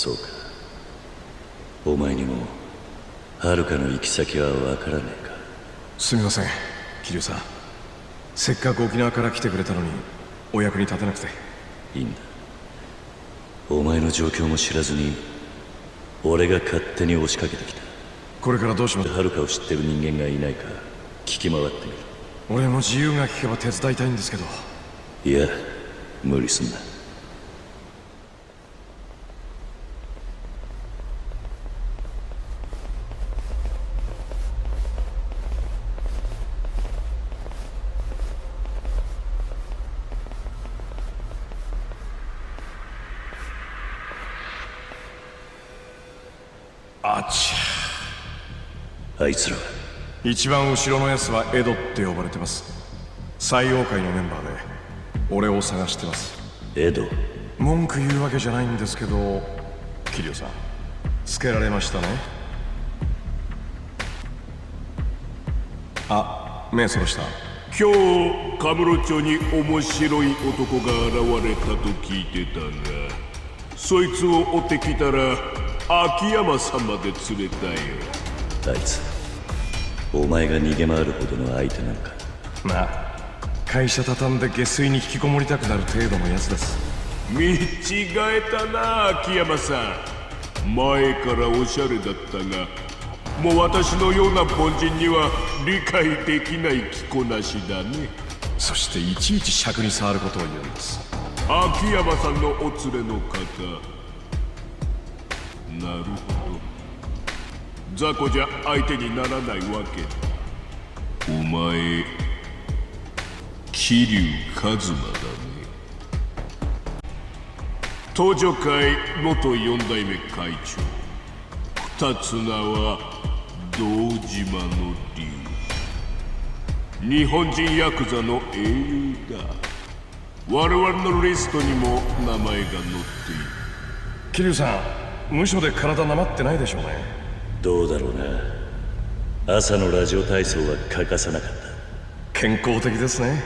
そうか。お前にも遥の行き先は分からねえか。すみません、桐生さん。せっかく沖縄から来てくれたのにお役に立てなくて。いいんだ。お前の状況も知らずに俺が勝手に押しかけてきた。これからどうします？遥を知ってる人間がいないか聞き回ってみる。俺も自由が利けば手伝いたいんですけど。いや、無理すんな。あちゃ。あいつらは一番後ろのやつはエドって呼ばれてます。採用会のメンバーで俺を探してます。エド？文句言うわけじゃないんですけど、桐生さんつけられましたね。あ、目そらした。今日カムロ町に面白い男が現れたと聞いてたが、そいつを追ってきたら秋山さんまで連れたよ。あいつお前が逃げ回るほどの相手なのか？まあ会社畳んで下水に引きこもりたくなる程度のやつです。見違えたな秋山さん。前からおしゃれだったが、もう私のような凡人には理解できない着こなしだね。そしていちいち尺に触ることを言うんです。秋山さんのお連れの方、なるほど。雑魚じゃ相手にならないわけだ。お前桐生一馬だね。東女会元4代目会長、二つ名は堂島の竜。日本人ヤクザの英雄だ。我々のリストにも名前が載っている。桐生さん、無所で体なまってないでしょうね。どうだろうな。朝のラジオ体操は欠かさなかった。健康的ですね。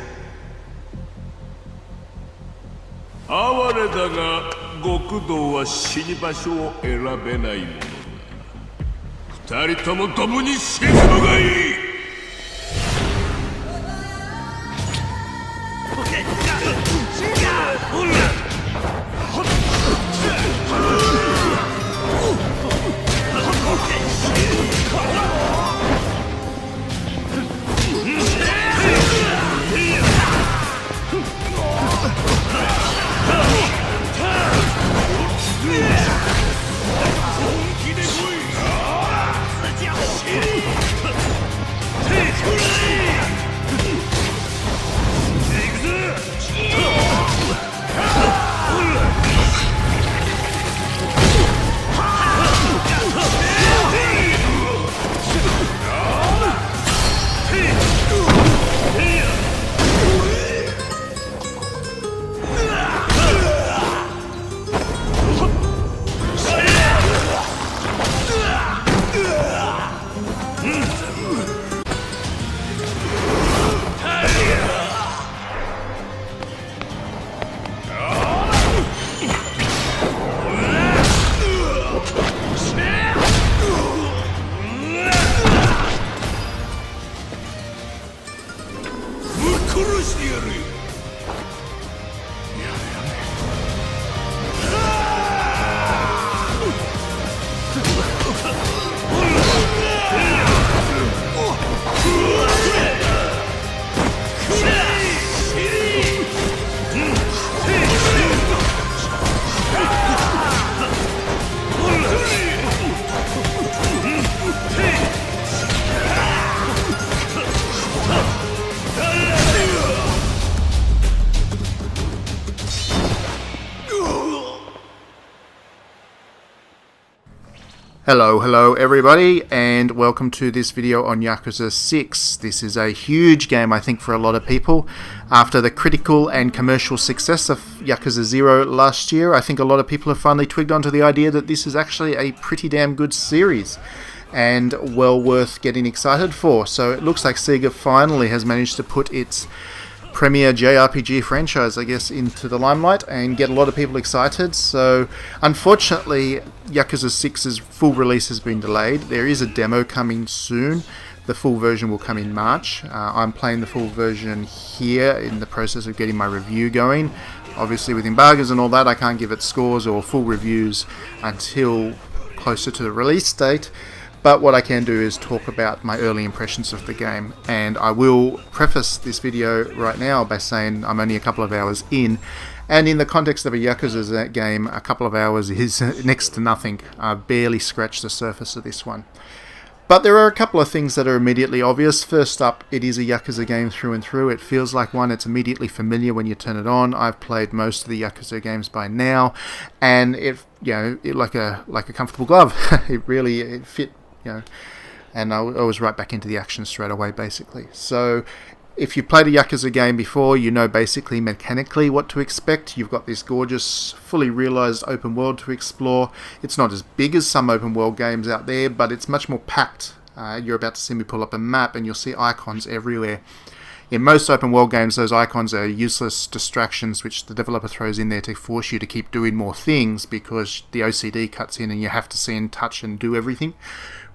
哀れだが極道は死に場所を選べないものだ。二人ともドブに沈むがいい。Hello everybody, and welcome to this video on Yakuza 6. This is a huge game, I think, for a lot of people. After the critical and commercial success of Yakuza 0 last year, I think a lot of people have finally twigged onto the idea that this is actually a pretty damn good series and well worth getting excited for. So it looks like Sega finally has managed to put its premier JRPG franchise, I guess, into the limelight and get a lot of people excited. So, unfortunately, Yakuza 6's full release has been delayed. There is a demo coming soon. The full version will come in March. I'm playing the full version here in the process of getting my review going. Obviously, with embargoes and all that, I can't give it scores or full reviews until closer to the release date. But what I can do is talk about my early impressions of the game, and I will preface this video right now by saying I'm only a couple of hours in, and in the context of a Yakuza game, a couple of hours is next to nothing. I've barely scratched the surface of this one. But there are a couple of things that are immediately obvious. First up, it is a Yakuza game through and through. It feels like one. It's immediately familiar when you turn it on. I've played most of the Yakuza games by now, and it like a comfortable glove. it fit. And I was right back into the action straight away, basically. So, if you've played a Yakuza game before, you know basically mechanically what to expect. You've got this gorgeous, fully realised open world to explore. It's not as big as some open world games out there, but it's much more packed. You're about to see me pull up a map, and you'll see icons everywhere. In most open world games, those icons are useless distractions which the developer throws in there to force you to keep doing more things because the OCD cuts in and you have to see and touch and do everything.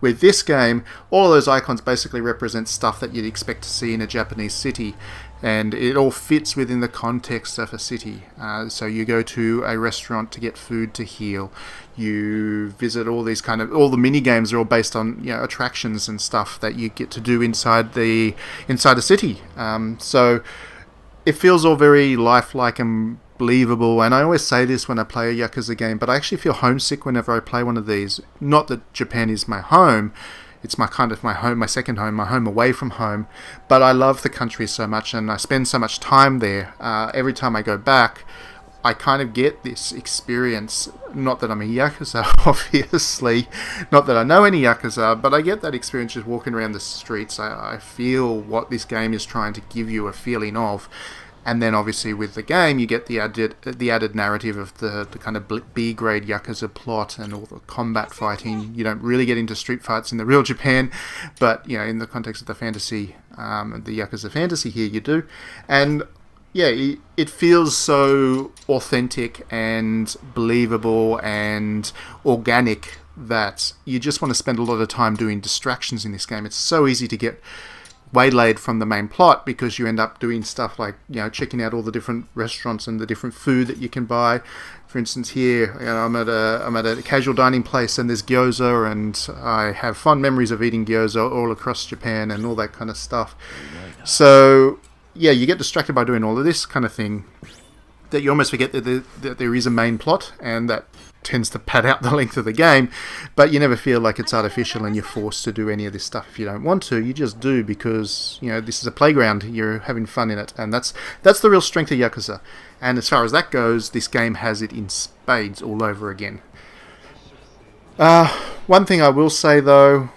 With this game, all of those icons basically represent stuff that you'd expect to see in a Japanese city, and it all fits within the context of a city. So you go to a restaurant to get food to heal. You visit all these all the mini games are all based on attractions and stuff that you get to do inside a city. So it feels all very lifelike and believable, and I always say this when I play a Yakuza game, but I actually feel homesick whenever I play one of these. Not that Japan is my home, it's my home, my second home, my home away from home, but I love the country so much and I spend so much time there. Every time I go back, I kind of get this experience. Not that I'm a Yakuza, obviously, not that I know any Yakuza, but I get that experience just walking around the streets. I feel what this game is trying to give you a feeling of. And then obviously with the game you get the added narrative of the kind of B-grade Yakuza plot and all the combat fighting. You don't really get into street fights in the real Japan, but in the context of the fantasy, the Yakuza fantasy here you do. And it feels so authentic and believable and organic that you just want to spend a lot of time doing distractions in this game. It's so easy to get waylaid from the main plot because you end up doing stuff like checking out all the different restaurants and the different food that you can buy. For instance, here I'm at a casual dining place and there's gyoza, and I have fond memories of eating gyoza all across Japan and all that kind of stuff. So you get distracted by doing all of this kind of thing that you almost forget that there is a main plot, and that tends to pad out the length of the game, but you never feel like it's artificial and you're forced to do any of this stuff if you don't want to. You just do because this is a playground, you're having fun in it, and that's the real strength of Yakuza. And as far as that goes, this game has it in spades all over again. One thing I will say though,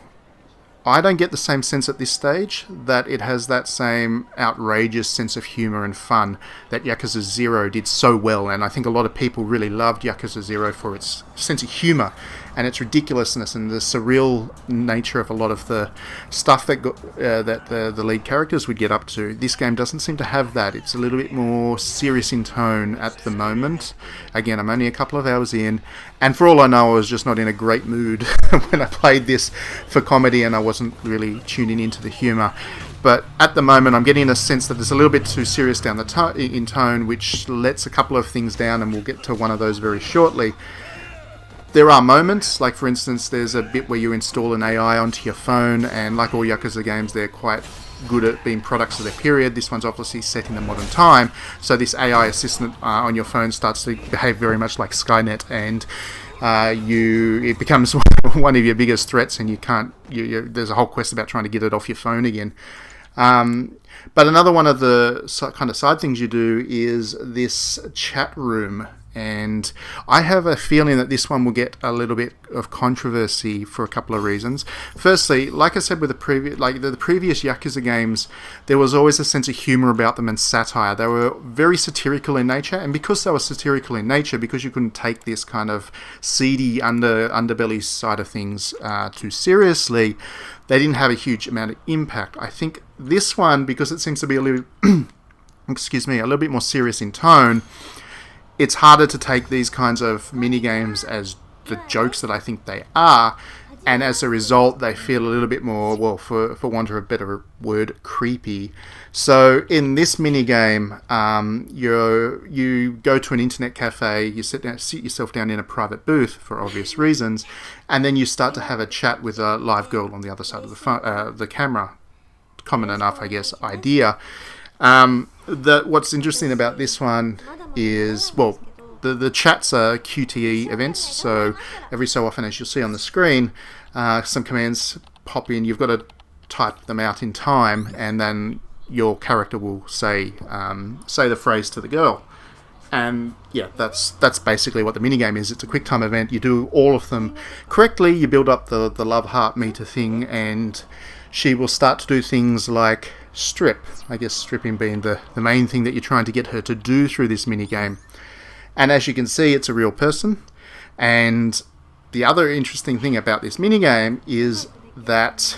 I don't get the same sense at this stage that it has that same outrageous sense of humour and fun that Yakuza 0 did so well, and I think a lot of people really loved Yakuza 0 for its sense of humour and its ridiculousness and the surreal nature of a lot of the stuff that the lead characters would get up to. This game doesn't seem to have that. It's a little bit more serious in tone at the moment. Again, I'm only a couple of hours in, and for all I know, I was just not in a great mood when I played this for comedy, and I wasn't really tuning into the humour. But at the moment, I'm getting a sense that it's a little bit too serious down in tone, which lets a couple of things down, and we'll get to one of those very shortly. There are moments, like for instance, there's a bit where you install an AI onto your phone, and like all Yakuza games, they're quite good at being products of their period. This one's obviously set in the modern time, so this AI assistant on your phone starts to behave very much like Skynet, and it becomes one of your biggest threats, and there's a whole quest about trying to get it off your phone again. But another one of the kind of side things you do is this chat room. And I have a feeling that this one will get a little bit of controversy for a couple of reasons. Firstly, like I said with the previous Yakuza games, there was always a sense of humour about them and satire. They were very satirical in nature, and because they were satirical in nature, because you couldn't take this kind of seedy underbelly side of things too seriously, they didn't have a huge amount of impact. I think this one, because it seems to be a little excuse me, a little bit more serious in tone, it's harder to take these kinds of mini games as the jokes that I think they are, and as a result they feel a little bit more, well, for want of a better word, creepy. So in this mini game, you go to an internet cafe, you sit yourself down in a private booth for obvious reasons, and then you start to have a chat with a live girl on the other side of the camera. Common enough, I guess, idea. What's interesting about this one is, well, the chats are QTE events, so every so often, as you'll see on the screen, some commands pop in. You've got to type them out in time, and then your character will say the phrase to the girl. And yeah, that's basically what the minigame is. It's a quick time event. You do all of them correctly, you build up the love heart meter thing, and she will start to do things like strip. I guess stripping being the main thing that you're trying to get her to do through this minigame. And as you can see, it's a real person. And the other interesting thing about this minigame is that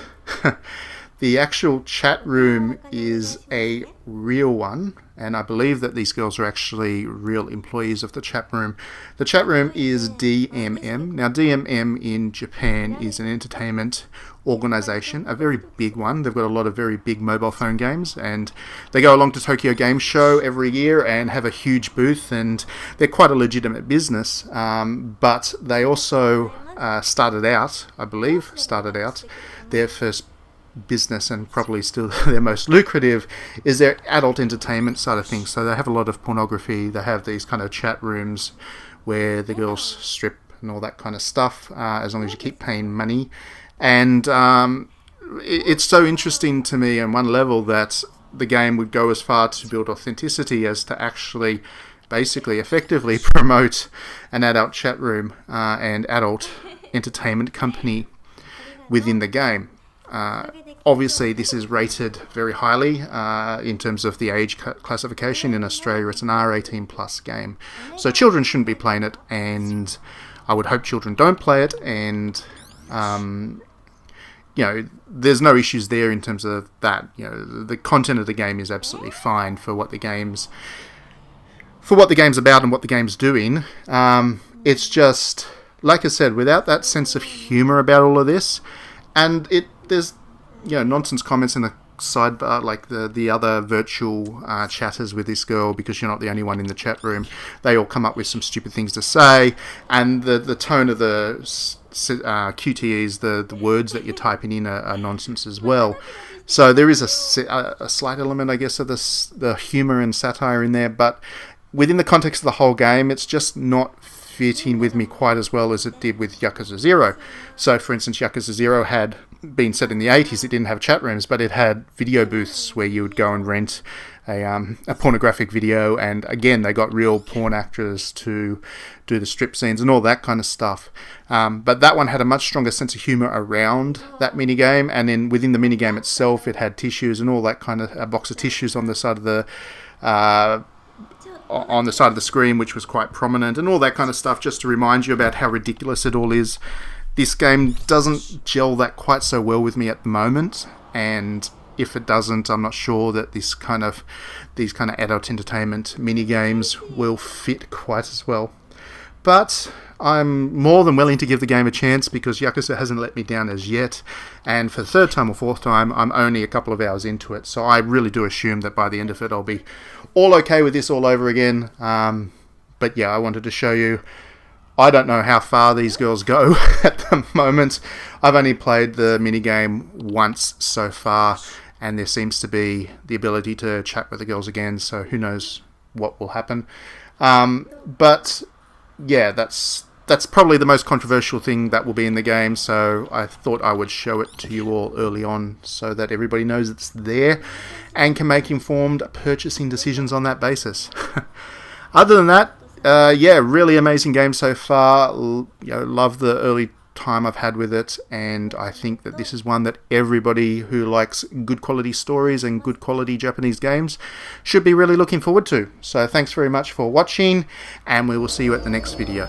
the actual chat room is a real one, and I believe that these girls are actually real employees of the chat room. The chat room is DMM. Now, DMM in Japan is an entertainment organization, a very big one. They've got a lot of very big mobile phone games, and they go along to Tokyo Game Show every year and have a huge booth, and they're quite a legitimate business. But they also started out their first business, and probably still their most lucrative, is their adult entertainment side of things. So they have a lot of pornography. They have these kind of chat rooms where the girls strip and all that kind of stuff, as long as you keep paying money. And it's so interesting to me on one level that the game would go as far to build authenticity as to actually basically effectively promote an adult chat room and adult entertainment company within the game. Obviously, this is rated very highly in terms of the age classification. In Australia, it's an R18 plus game, so children shouldn't be playing it, and I would hope children don't play it. And there's no issues there in terms of that. The content of the game is absolutely fine for what the game's about and what the game's doing. It's just, like I said, without that sense of humor about all of this, and there's nonsense comments in the sidebar, like the other virtual chatters with this girl, because you're not the only one in the chat room. They all come up with some stupid things to say, and the tone of the QTEs, the words that you're typing in are nonsense as well. So there is a slight element, I guess, of the humor and satire in there, but within the context of the whole game, it's just not fitting with me quite as well as it did with Yakuza 0. So, for instance, Yakuza 0 had been set in the 80s. It didn't have chat rooms, but it had video booths where you would go and rent a pornographic video, and again, they got real porn actors to do the strip scenes and all that kind of stuff. But that one had a much stronger sense of humor around that minigame, and then within the minigame itself, it had tissues and all that kind of, a box of tissues on the side of the screen, which was quite prominent, and all that kind of stuff, just to remind you about how ridiculous it all is. This game doesn't gel that quite so well with me at the moment, and if it doesn't, I'm not sure that these kind of adult entertainment mini games will fit quite as well. But I'm more than willing to give the game a chance, because Yakuza hasn't let me down as yet, and for the third time or fourth time, I'm only a couple of hours into it, so I really do assume that by the end of it, I'll be all okay with this all over again. But yeah, I wanted to show you. I don't know how far these girls go at the moment. I've only played the minigame once so far, and there seems to be the ability to chat with the girls again, so who knows what will happen. But yeah, that's probably the most controversial thing that will be in the game, so I thought I would show it to you all early on so that everybody knows it's there and can make informed purchasing decisions on that basis. Other than that, yeah, really amazing game so far. Love the early time I've had with it, and I think that this is one that everybody who likes good quality stories and good quality Japanese games should be really looking forward to. So thanks very much for watching, and we will see you at the next video.